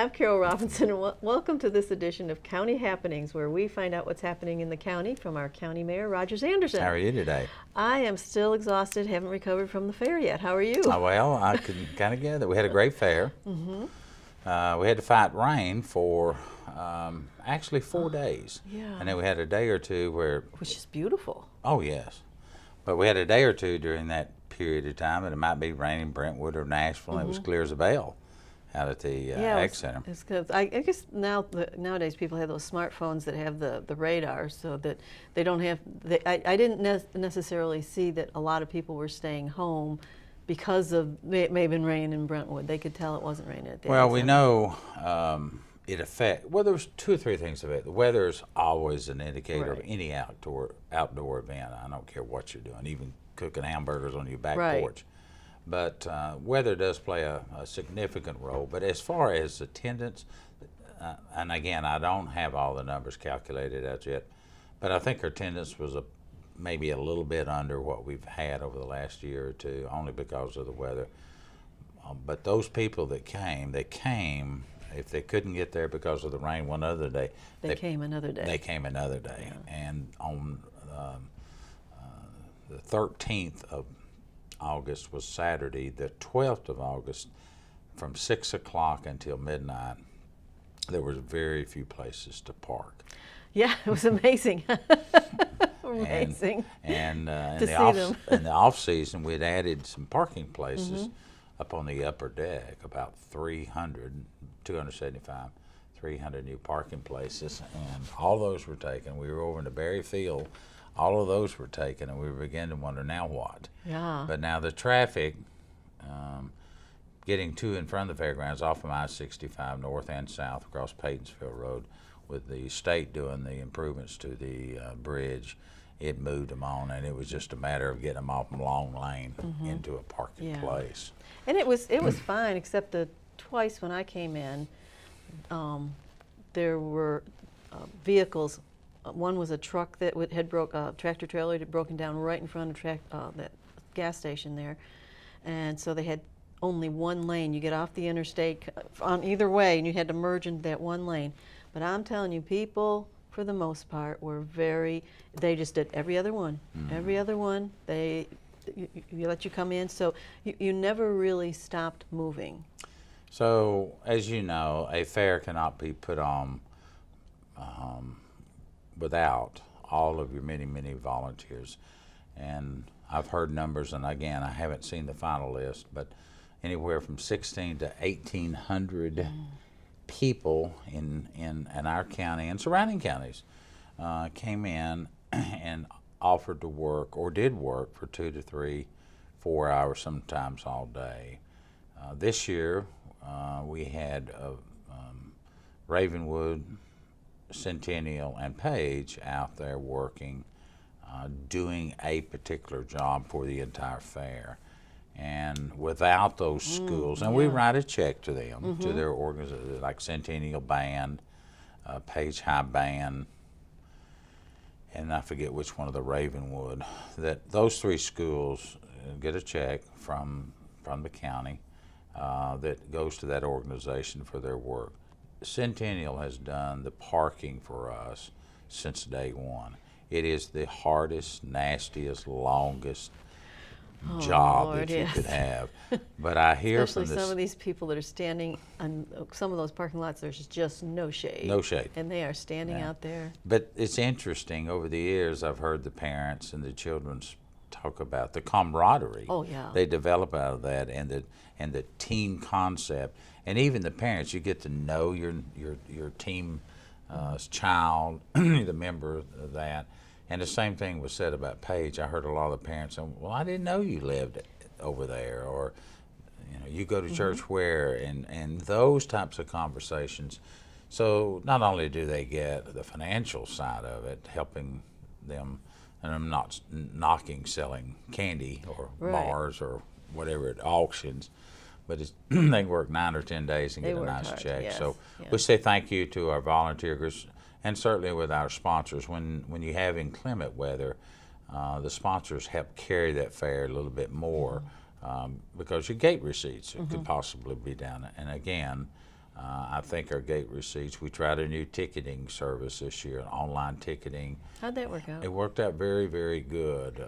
I'm Carole Robinson, and welcome to this edition of County Happenings, where we find out what's happening in the county from our county mayor, Rogers Anderson. How are you today? I am still exhausted, haven't recovered from the fair yet. How are you? Well, I could kind of get that. We had a great fair. We had to fight rain for actually 4 days. Yeah. And then we had a day or two where... Which is beautiful. Oh, yes. But we had a day or two during that period of time, and it might be raining Brentwood or Nashville, and it was clear as a bell out at the Ag Center. It's good. I guess nowadays people have those smartphones that have the radar, so that they don't have. I didn't necessarily see that a lot of people were staying home because of it may have been raining in Brentwood. They could tell it wasn't raining at the Well, Ag we Center. know it affects. Well, there's 2 or 3 things of it. The weather is always an indicator of Right. any outdoor event. I don't care what you're doing, even cooking hamburgers on your back Right. porch. But weather does play a significant role. But as far as attendance, and again, I don't have all the numbers calculated as yet, but I think our attendance was maybe a little bit under what we've had over the last year or two, only because of the weather. But those people that came, if they couldn't get there because of the rain one other day, They came another day. They came another day. Yeah. And on the 13th of August was Saturday. The 12th of August, from 6 o'clock until midnight, there was very few places to park. Yeah, it was amazing. Amazing. And To see them. in the off season, we'd added some parking places up on the upper deck, about 275, 300 new parking places, and all those were taken. We were over in the Berry Field. All of those were taken, and we began to wonder, now what? Yeah. But now the traffic, getting to and from the fairgrounds off of I-65 north and south across Paytonsville Road, with the state doing the improvements to the bridge, it moved them on, and it was just a matter of getting them off the long lane into a parking place. And it was fine, except that twice when I came in, there were vehicles. One was a truck that had tractor trailer had broken down right in front of that gas station there, and so they had only one lane. You get off the interstate on either way, and you had to merge into that one lane. But I'm telling you, people, for the most part, were they just did every other one. Every other one, you let you come in, so you never really stopped moving. So, as you know, a fair cannot be put on without all of your many, many volunteers. And I've heard numbers, and again, I haven't seen the final list, but anywhere from 16 to 1,800 people in our county and surrounding counties came in and offered to work, or did work, for 2 to 3, 4 hours, sometimes all day. This year, we had Ravenwood, Centennial, and Page out there working, doing a particular job for the entire fair. And without those schools, and we write a check to them, to their organizations, like Centennial Band, Page High Band, and I forget which one of the Ravenwood, that those 3 schools get a check from the county that goes to that organization for their work. Centennial has done the parking for us since day one. It is the hardest, nastiest, longest job Lord, that you yes. could have. But I hear Especially from this, some of these people that are standing on some of those parking lots, there's just no shade. no shade. And they are standing out there. But it's interesting, over the years I've heard the parents and the children talk about the camaraderie they develop out of that, and the team concept, and even the parents. You get to know your team child, the member of that. And the same thing was said about Paige. I heard a lot of the parents say, well, I didn't know you lived over there, or you go to church where, and those types of conversations. So not only do they get the financial side of it, helping them, and I'm not knocking selling candy or bars or whatever at auctions, but they can work 9 or 10 days and get a nice check. Yes, So yes. we say thank you to our volunteers, and certainly with our sponsors. When you have inclement weather, the sponsors help carry that fair a little bit more, because your gate receipts could possibly be down. And again, I think our gate receipts. We tried a new ticketing service this year, online ticketing. How'd that work out? It worked out very, very good,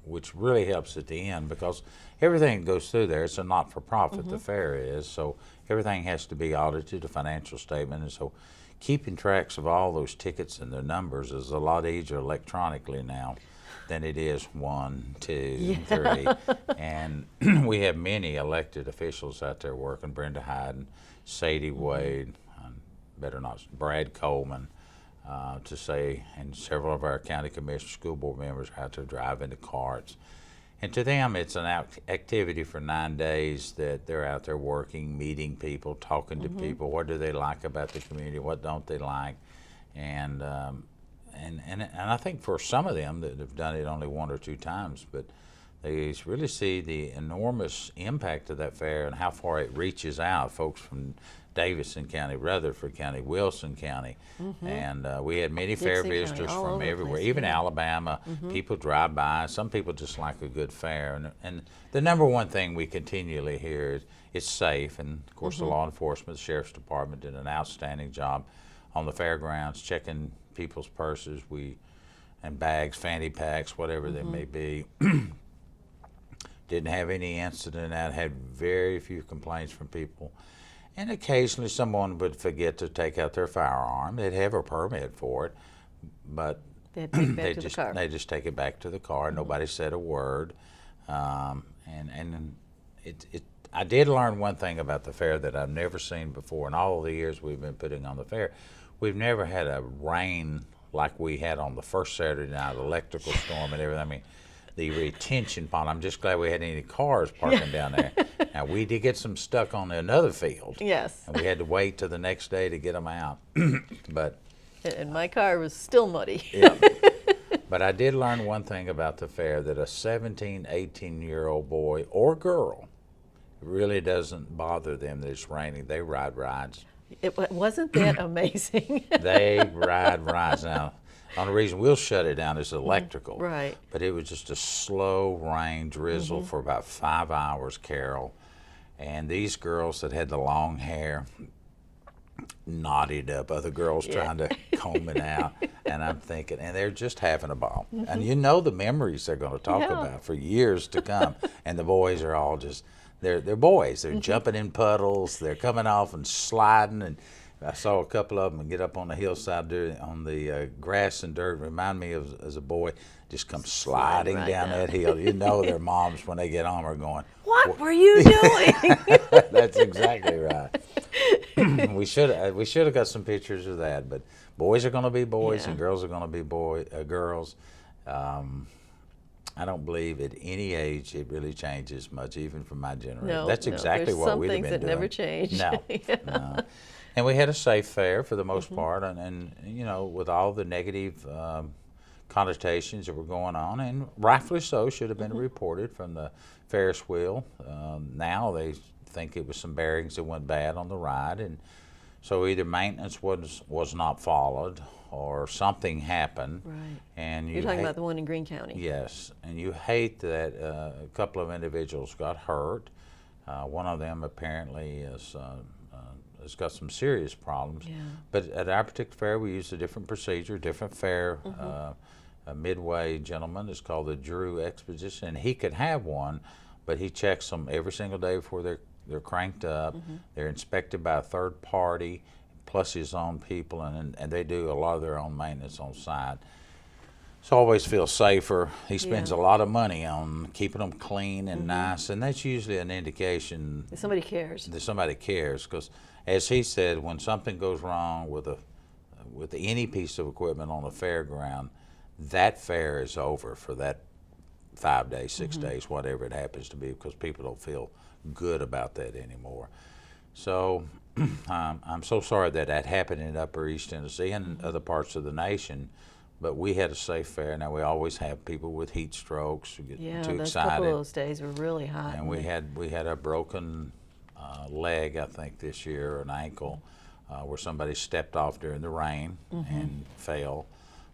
which really helps at the end because everything that goes through there, it's a not-for-profit, the fair is, so everything has to be audited, a financial statement, and so keeping tracks of all those tickets and their numbers is a lot easier electronically now than it is 1, 2, 3. And we have many elected officials out there working, Brenda Hyden, Sadie Wade, Brad Coleman, to say, and several of our county commission school board members are out there driving the carts. And to them, it's an activity for 9 days that they're out there working, meeting people, talking to people. What do they like about the community? What don't they like? And I think for some of them that have done it only 1 or 2 times, but they really see the enormous impact of that fair and how far it reaches out. Folks from Davidson County, Rutherford County, Wilson County, and we had many fair visitors from everywhere, even Alabama. People drive by. Some people just like a good fair. And the number one thing we continually hear is it's safe. And of course, the law enforcement, the sheriff's department did an outstanding job on the fairgrounds, checking people's purses, and bags, fanny packs, whatever they may be. Didn't have any incident out, had very few complaints from people. And occasionally someone would forget to take out their firearm. They'd have a permit for it, but they just take it back to the car. Nobody said a word. I did learn one thing about the fair that I've never seen before in all the years we've been putting on the fair. We've never had a rain like we had on the first Saturday night, electrical storm and everything. I mean, the retention pond. I'm just glad we had any cars parking down there. Now, we did get some stuck on another field. Yes. And we had to wait till the next day to get them out. But and my car was still muddy. Yeah. But I did learn one thing about the fair, that a 17, 18-year-old boy or girl, it really doesn't bother them that it's raining. They ride rides. Wasn't that amazing? They ride rides. Now, the only reason we'll shut it down is electrical. Right. But it was just a slow rain drizzle for about 5 hours, Carole. And these girls that had the long hair knotted up, other girls trying to comb it out. And I'm thinking, and they're just having a ball. And you know the memories they're going to talk about for years to come. And the boys are all just, they're boys. They're jumping in puddles. They're coming off and sliding. And I saw a couple of them get up on the hillside on the grass and dirt. Remind me of as a boy, just come sliding down that hill. You know their moms when they get home are going, "What were you doing?" That's exactly right. We should have got some pictures of that. But boys are going to be boys and girls are going to be girls. I don't believe at any age it really changes much, even from my generation. No, that's exactly what we've been doing. There's some things that never change. No, no. And we had a safe fair for the most part, and you know, with all the negative connotations that were going on, and rightfully so, should have been reported from the Ferris wheel. Now they think it was some bearings that went bad on the ride, and so either maintenance was not followed or something happened. Right. And you're talking about the one in Greene County. Yes, and you hate that a couple of individuals got hurt. One of them apparently has got some serious problems. Yeah. But at our particular fair, we used a different procedure, different fair. A Midway gentleman is called the Drew Exposition, and he could have one, but he checks them every single day before they're cranked up. They're inspected by a third party, plus his own people, and they do a lot of their own maintenance on site. So always feel safer. He spends a lot of money on keeping them clean and nice, and that's usually an indication that somebody cares. That somebody cares, because as he said, when something goes wrong with any piece of equipment on a fairground, that fair is over for that 5 days, 6 days, whatever it happens to be, because people don't feel good about that anymore. So I'm so sorry that happened in Upper East Tennessee and other parts of the nation. But we had a safe fair. Now we always have people with heat strokes who get too excited. Yeah, couple of those days were really hot. And we had a broken leg, I think, this year, or an ankle, where somebody stepped off during the rain and fell.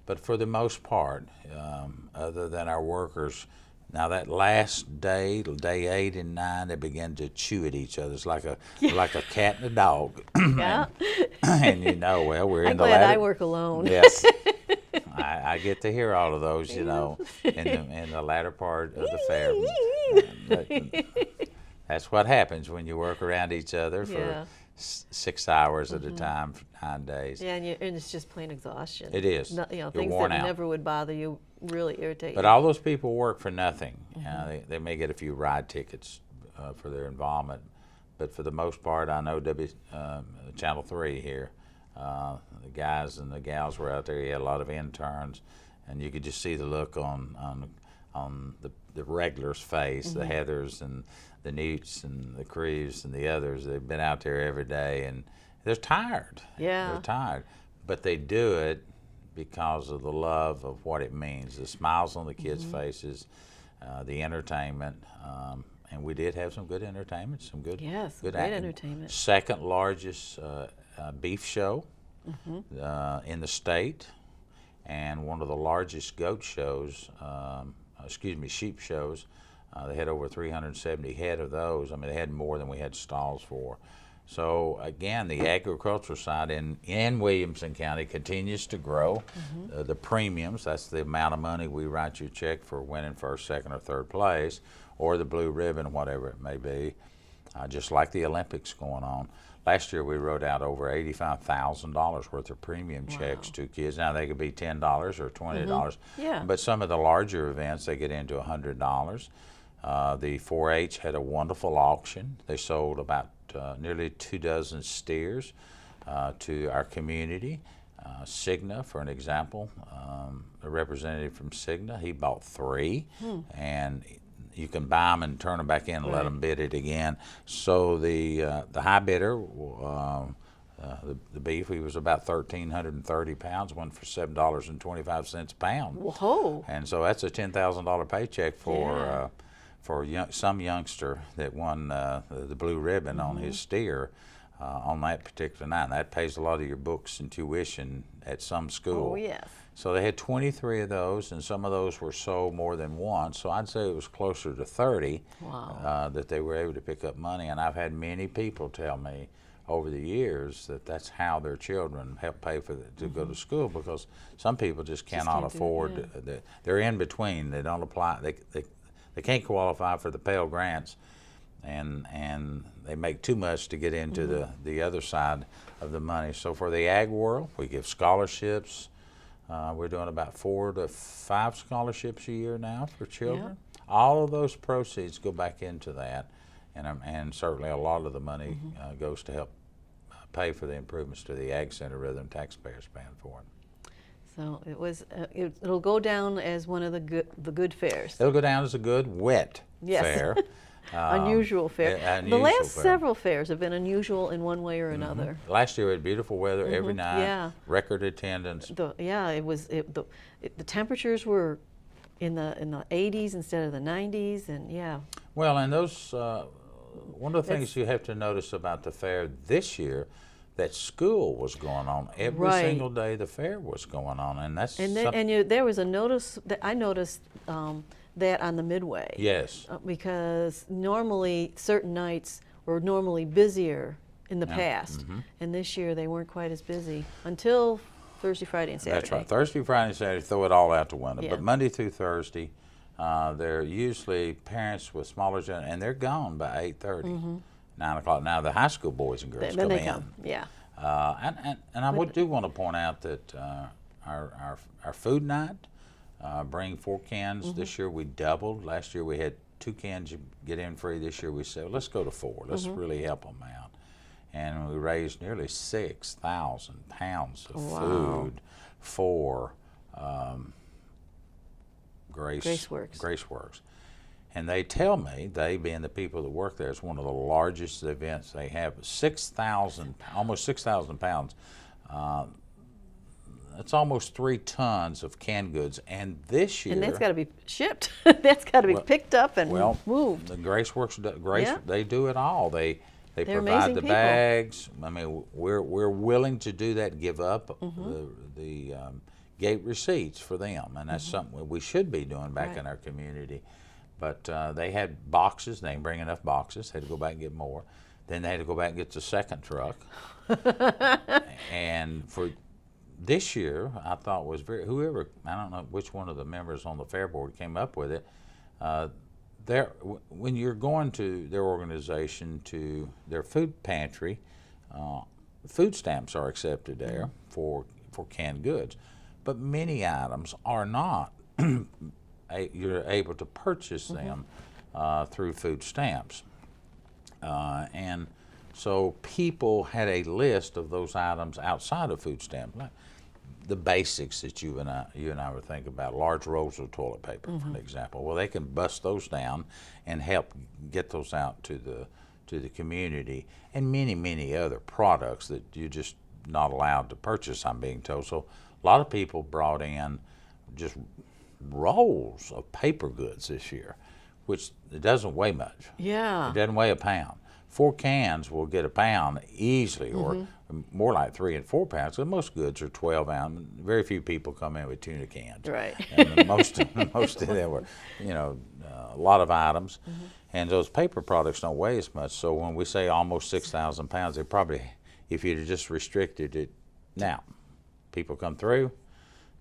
But for the most part, other than our workers Now that last day, day 8 and 9, they began to chew at each other. It's like a cat and a dog. Yeah. And you know, well, we're I'm in the glad latter. I work alone. Yes. I get to hear all of those, you know, in the latter part of the fair. That's what happens when you work around each other for 6 hours at a time for 9 days. Yeah, and it's just plain exhaustion. It is. No, you know, You're things worn that out. never would bother you really irritate But you. all those people work for nothing. They may get a few ride tickets for their involvement, but for the most part, I know Channel 3 here, the guys and the gals were out there. You had a lot of interns, and you could just see the look on the regulars' face, the Heathers and the Newts and the Crews and the others. They've been out there every day, and they're tired. Yeah. They're tired, but they do it because of the love of what it means, the smiles on the kids' faces, the entertainment, and we did have some good entertainment, some good, great entertainment. Second largest beef show in the state, and one of the largest goat shows, sheep shows. They had over 370 head of those. I mean, they had more than we had stalls for. So again, the agricultural side in Williamson County continues to grow. The premiums, that's the amount of money we write you a check for winning first, second, or third place, or the blue ribbon, whatever it may be, just like the Olympics going on. Last year we wrote out over $85,000 worth of premium checks to kids. Now they could be $10 or $20, but some of the larger events they get into $100. The 4-H had a wonderful auction. They sold about nearly 24 steers to our community. Cigna, for an example, a representative from Cigna, he bought 3, and you can buy them and turn them back in and let them bid it again. So the high bidder, the beef, he was about 1,330 pounds, went for $7.25 a pound. Whoa! And so that's a $10,000 paycheck for some youngster that won the blue ribbon on his steer on that particular night. And that pays a lot of your books and tuition at some school. Oh, yes. So they had 23 of those, and some of those were sold more than once. So I'd say it was closer to 30 that they were able to pick up money. And I've had many people tell me over the years that that's how their children help pay for to go to school, because some people just cannot afford. They're in between. They don't apply. They can't qualify for the Pell Grants, and they make too much to get into the other side of the money. So for the ag world, we give scholarships. We're doing about 4 to 5 scholarships a year now for children. All of those proceeds go back into that, and certainly a lot of the money goes to help pay for the improvements to the Ag Center rather than taxpayers paying for it. So it was. It'll go down as one of the good fairs. It'll go down as a good wet fair. Unusual fair. The last several fairs have been unusual in one way or another. Last year we had beautiful weather every night. Record attendance. The temperatures were in the 80s instead of the 90s, and Well, and those one of the things you have to notice about the fair this year, that school was going on every single day. The fair was going on, and that's there was a notice that I noticed that on the midway. Yes, because normally certain nights were normally busier in the past, and this year they weren't quite as busy until Thursday, Friday, and Saturday. That's right. Thursday, Friday, and Saturday, throw it all out the window. But Monday through Thursday, they're usually parents with smaller children, and they're gone by 8:30, 9 o'clock. Now the high school boys and girls come in. And I do want to point out that our food night, bring 4 cans. This year we doubled. Last year we had 2 cans you get in free. This year we said, let's go to 4. Let's really help them out. And we raised nearly 6,000 pounds of food for Graceworks. And they tell me, they being the people that work there, it's one of the largest events they have. Almost 6,000 pounds. That's almost 3 tons of canned goods. And this year, and that's got to be shipped. That's got to be picked up and moved. The Graceworks, they do it all. They They're provide the amazing bags. I mean, we're willing to do that, give up the gate receipts for them, and that's something we should be doing back in our community. But they had boxes. They didn't bring enough boxes. They had to go back and get more. Then they had to go back and get the second truck. And for this year, I thought was whoever, I don't know which one of the members on the fair board came up with it. When you're going to their organization, to their food pantry, food stamps are accepted there for canned goods, but many items are not. You're able to purchase them through food stamps, and so people had a list of those items outside of food stamps, like the basics that you and I would think about. Large rolls of toilet paper, for example. Well, they can bust those down and help get those out to the community, and many other products that you're just not allowed to purchase, I'm being told. So a lot of people brought in just rolls of paper goods this year, which it doesn't weigh much. Yeah. It doesn't weigh a pound. 4 cans will get a pound easily, or more like 3 and 4 pounds. So most goods are 12 ounce. Very few people come in with tuna cans. Right. And most of them were, a lot of items. And those paper products don't weigh as much. So when we say almost 6,000 pounds, they probably, if you'd just restricted it, now people come through.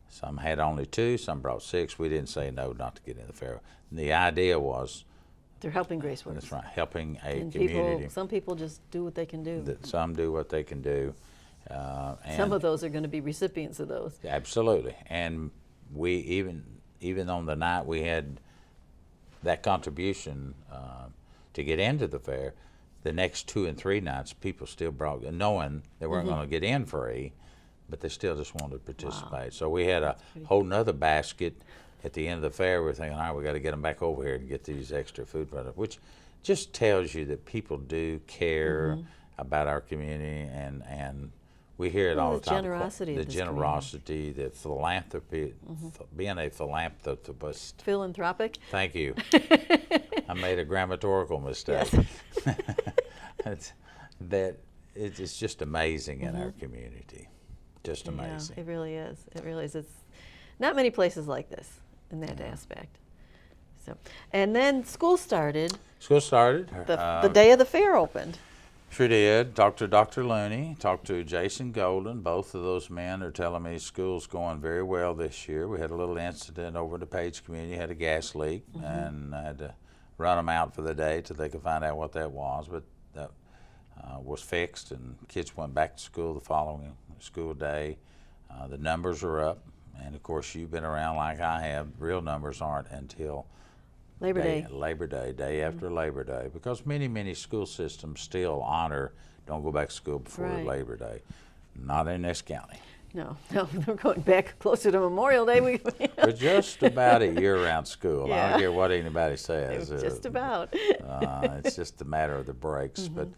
Some had only 2, some brought 6. We didn't say no not to get in the fair. And the idea was, they're helping Graceworks. that's right, helping a and community. Some people just do what they can do. That some do what they can do. And some of those are going to be recipients of those. Absolutely. And we even on the night we had that contribution to get into the fair, the next 2 and 3 nights people still brought, knowing they weren't going to get in free, but they still just wanted to participate. Wow. So we had a whole nother basket at the end of the fair. We're thinking, all right, we got to get them back over here and get these extra food products, which just tells you that people do care about our community, and we hear it all the time. The generosity, the philanthropy, being a philanthropist. Philanthropic? Thank you. I made a grammatical mistake. Yes. It's just amazing in our community. Just amazing. Yeah, it really is. It really is. It's not many places like this in that aspect. So, and then school started. School started. The day of the fair opened. Sure did. Talked to Dr. Looney, talked to Jason Golden. Both of those men are telling me school's going very well this year. We had a little incident over in the Page community, had a gas leak, and I had to run them out for the day till they could find out what that was. But that was fixed, and kids went back to school the following school day. The numbers are up, and of course you've been around like I have. Real numbers aren't until Labor Day, day after Labor Day, because many school systems still honor don't go back to school before Labor Day. Not in this county. No, we're going back closer to Memorial Day. We're just about a year-round school. Yeah. I don't care what anybody says. Just about. It's just a matter of the breaks. But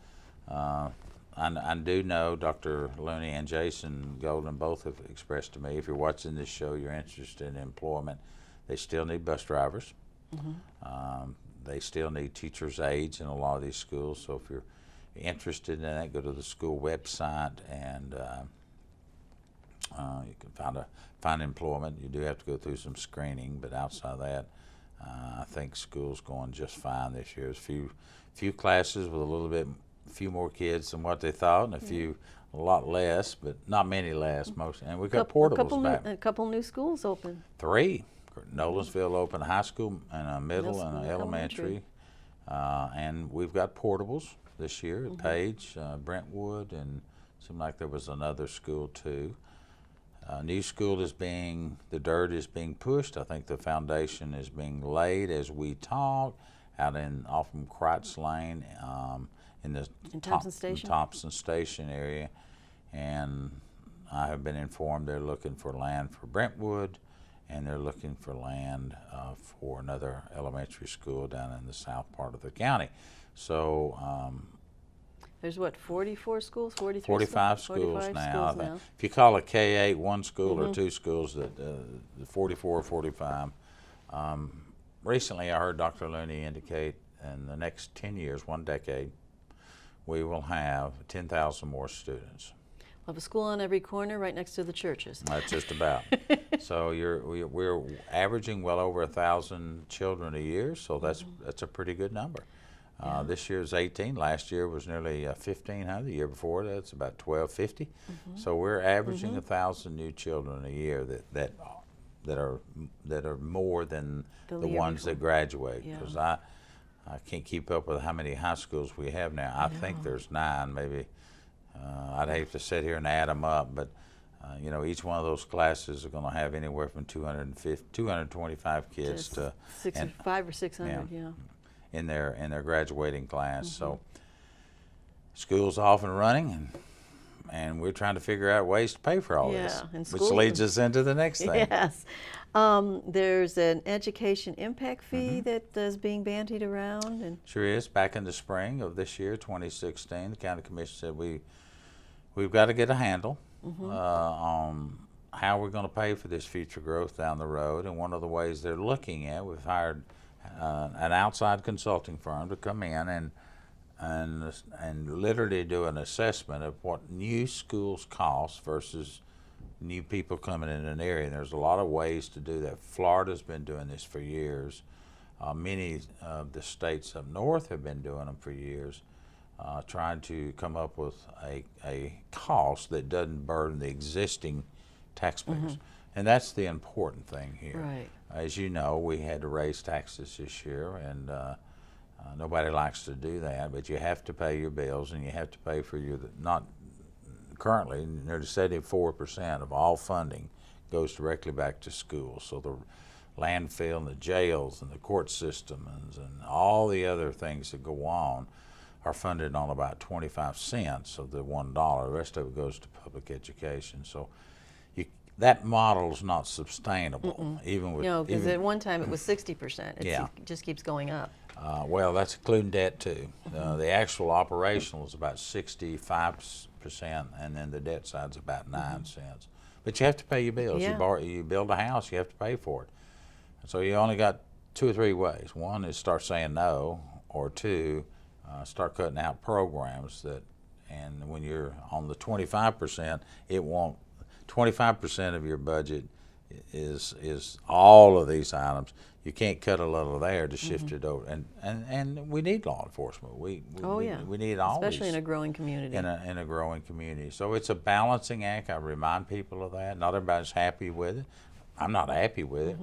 I do know Dr. Looney and Jason Golden both have expressed to me, if you're watching this show, you're interested in employment, they still need bus drivers. They still need teachers' aides in a lot of these schools. So if you're interested in that, go to the school website, and you can find employment. You do have to go through some screening, but outside of that, I think school's going just fine this year. There's few classes with a few more kids than what they thought, and a lot less, but not many less. Most, and we've got portables back. A couple new schools open. 3. Nolensville opened a high school and a middle and an elementary. And we've got portables this year at Page, Brentwood, and it seemed like there was another school too. New school the dirt is being pushed. I think the foundation is being laid as we talk out off from Kreitz Lane in Thompson Station area. And I have been informed they're looking for land for Brentwood, and they're looking for land for another elementary school down in the south part of the county. So there's 44 schools, 43 45 schools now. If you call a K-8 one school or 2 schools, the 44 or 45. Recently I heard Dr. Looney indicate in the next 10 years, 1 decade, we will have 10,000 more students. We'll have a school on every corner right next to the churches. That's just about. So we're averaging well over 1,000 children a year, so that's a pretty good number. This year's 18. Last year was nearly 1,500. The year before that's about 1,250. So we're averaging 1,000 new children a year that are more than the ones that graduate. Because I can't keep up with how many high schools we have now. I think there's 9, maybe. I'd hate to sit here and add them up, but you know, each one of those classes are going to have anywhere from 225 kids to 500 or 600, in their graduating class. So school's off and running, and we're trying to figure out ways to pay for all this, which leads us into the next thing. Yes. There's an education impact fee that is being bandied around. And sure is. Back in the spring of this year, 2016, the county commission said we've got to get a handle on how we're going to pay for this future growth down the road. And one of the ways they're looking at, we've hired an outside consulting firm to come in and literally do an assessment of what new schools cost versus new people coming in an area. And there's a lot of ways to do that. Florida's been doing this for years. Many of the states up north have been doing them for years, trying to come up with a cost that doesn't burden the existing taxpayers. And that's the important thing here. Right. As you know, we had to raise taxes this year, and nobody likes to do that, but you have to pay your bills, and you have to pay for your, not currently, nearly 74% of all funding goes directly back to schools. So the landfill and the jails and the court systems and all the other things that go on are funded on about 25 cents of the $1. The rest of it goes to public education. So that model's not sustainable. Even with because at one time it was 60%. It just keeps going up. Well, that's including debt too. The actual operational is about 65%, and then the debt side's about 9 cents. But you have to pay your bills. You build a house, you have to pay for it. So you only got 2 or 3 ways. One is start saying no, or 2, start cutting out programs and when you're on the 25%, it won't. 25% of your budget is all of these items. You can't cut a little there to shift it over, and we need law enforcement. We need all, especially in a growing community. In a growing community, so it's a balancing act. I remind people of that. Not everybody's happy with it. I'm not happy with it,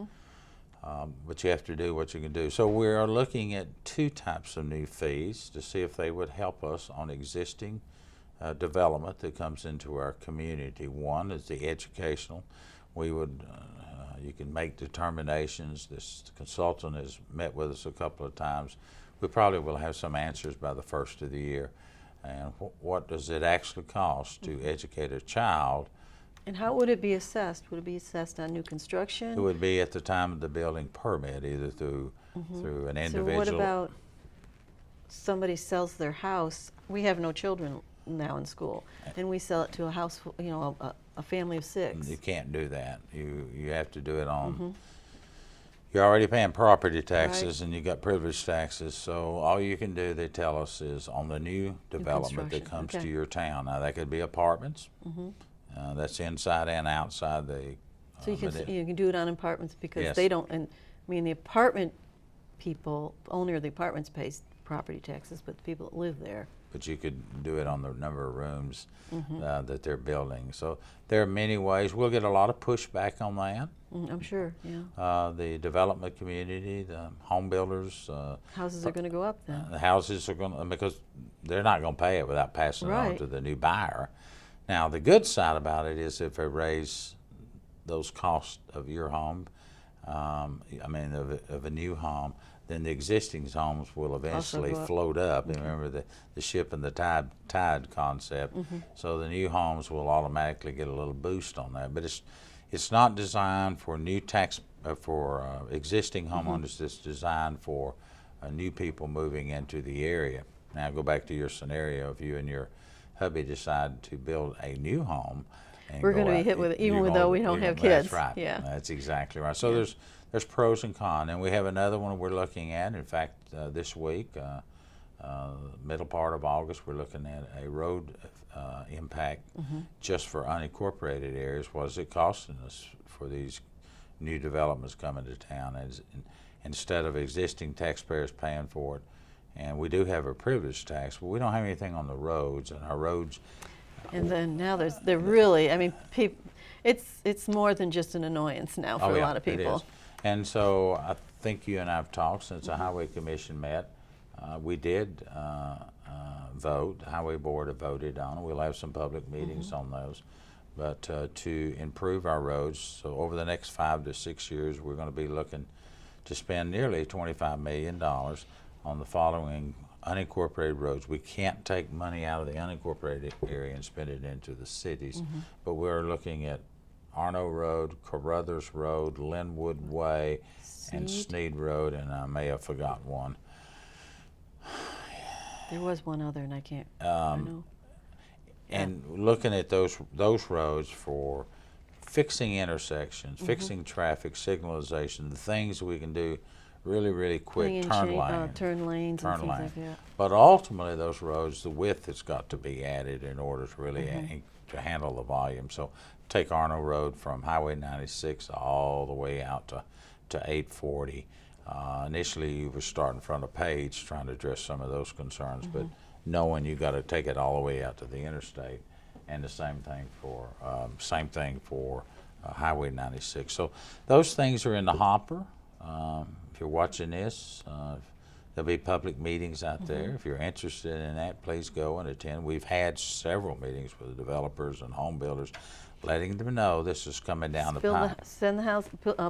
but you have to do what you can do. So we are looking at 2 types of new fees to see if they would help us on existing development that comes into our community. One is the educational. We would, you can make determinations. This consultant has met with us a couple of times. We probably will have some answers by the first of the year. And what does it actually cost to educate a child? And how would it be assessed? Would it be assessed on new construction? It would be at the time of the building permit, either through an individual. So what about somebody sells their house? We have no children now in school, and we sell it to a house, a family of 6. You can't do that. You have to do it on. You're already paying property taxes, and you got privilege taxes. So all you can do, they tell us, is on the new development that comes to your town. Now that could be apartments. That's inside and outside the. So you can do it on apartments because they don't. And I mean, the apartment people, the owner of the apartments pays property taxes, but the people that live there. But you could do it on the number of rooms that they're building. So there are many ways. We'll get a lot of pushback on that. I'm sure, yeah. The development community, the home builders. Houses are going to go up then. The houses are going to, because they're not going to pay it without passing it on to the new buyer. Now, the good side about it is if they raise those costs of your home, of a new home, then the existing homes will eventually float up. And remember the ship and the tide concept. So the new homes will automatically get a little boost on that. But it's not designed for new for existing homeowners. It's designed for new people moving into the area. Now go back to your scenario. If you and your hubby decide to build a new home, and we're going to be hit with it, even though we don't have kids. That's right. Yeah, that's exactly right. So there's pros and cons, and we have another one we're looking at. In fact, this week, middle part of August, we're looking at a road impact just for unincorporated areas. What is it costing us for these new developments coming to town? Instead of existing taxpayers paying for it, and we do have a privilege tax, but we don't have anything on the roads, and our roads. And then now they're really, I mean, it's more than just an annoyance now for a lot of people. It is. And so I think you and I have talked since the Highway Commission met. We did vote. The Highway Board have voted on it. We'll have some public meetings on those. But to improve our roads, so over the next 5 to 6 years, we're going to be looking to spend nearly $25 million on the following unincorporated roads. We can't take money out of the unincorporated area and spend it into the cities, but we're looking at Arno Road, Carruthers Road, Linwood Way, and Sneed Road, and I may have forgot one. There was one other, and I can't. I know. And looking at those roads for fixing intersections, fixing traffic, signalization, the things we can do really, really quick, turn lanes, and things like that. But ultimately, those roads, the width has got to be added in order to really to handle the volume. So take Arno Road from Highway 96 all the way out to 840. Initially, you were starting from a page trying to address some of those concerns, but knowing you got to take it all the way out to the interstate, and the same thing for Highway 96. So those things are in the hopper. If you're watching this, there'll be public meetings out there. If you're interested in that, please go and attend. We've had several meetings with the developers and home builders, letting them know this is coming down the pipe.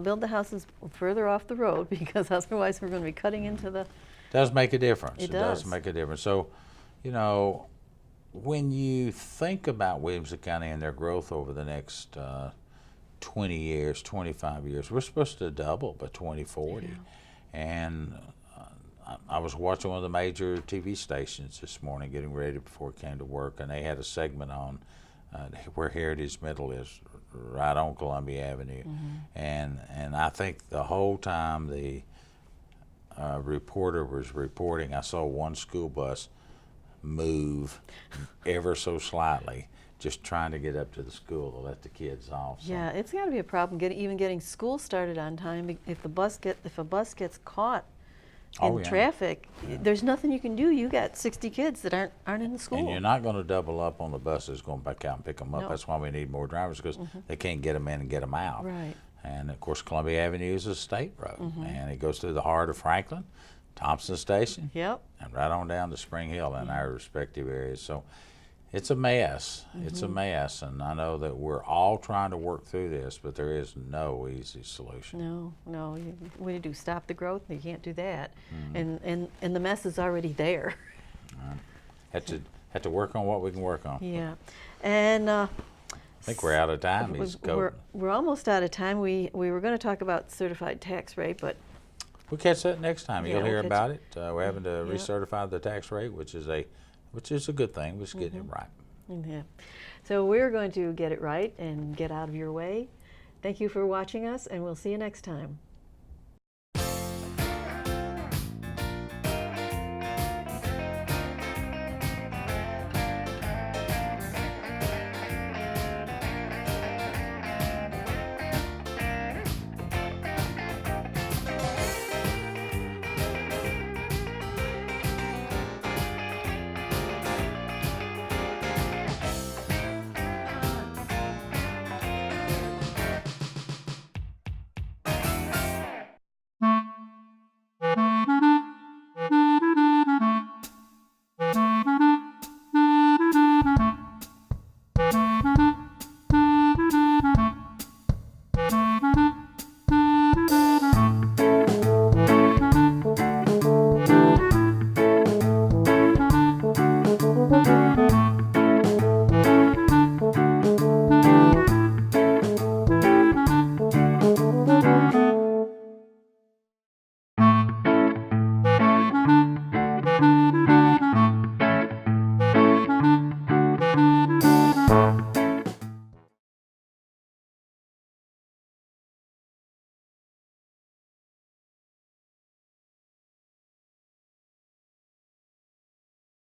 Build the houses further off the road, because otherwise we're going to be cutting into the. Does make a difference. It does make a difference. So, you know, when you think about Williamson County and their growth over the next 20 years, 25 years, we're supposed to double by 2040. Yeah. And I was watching one of the major TV stations this morning, getting ready before I came to work, and they had a segment on where Heritage Middle is, right on Columbia Avenue. And I think the whole time the reporter was reporting, I saw one school bus move ever so slightly, just trying to get up to the school to let the kids off. So. Yeah, it's got to be a problem even getting school started on time. If a bus gets caught in traffic, there's nothing you can do. You got 60 kids that aren't in the school. And you're not going to double up on the buses going back out and pick them up. No. That's why we need more drivers, because they can't get them in and get them out. Right. And of course, Columbia Avenue is a state road, and it goes through the heart of Franklin, Thompson Station, and right on down to Spring Hill in our respective areas. So it's a mess. It's a mess, and I know that we're all trying to work through this, but there is no easy solution. No. What do you do? Stop the growth? You can't do that. And the mess is already there. Have to work on what we can work on. Yeah, and I think we're out of time. We're almost out of time. We were going to talk about certified tax rate, but we'll catch that next time. You'll hear about it. We're having to recertify the tax rate, which is a good thing. We're just getting it right. Yeah. So we're going to get it right and get out of your way. Thank you for watching us, and we'll see you next time.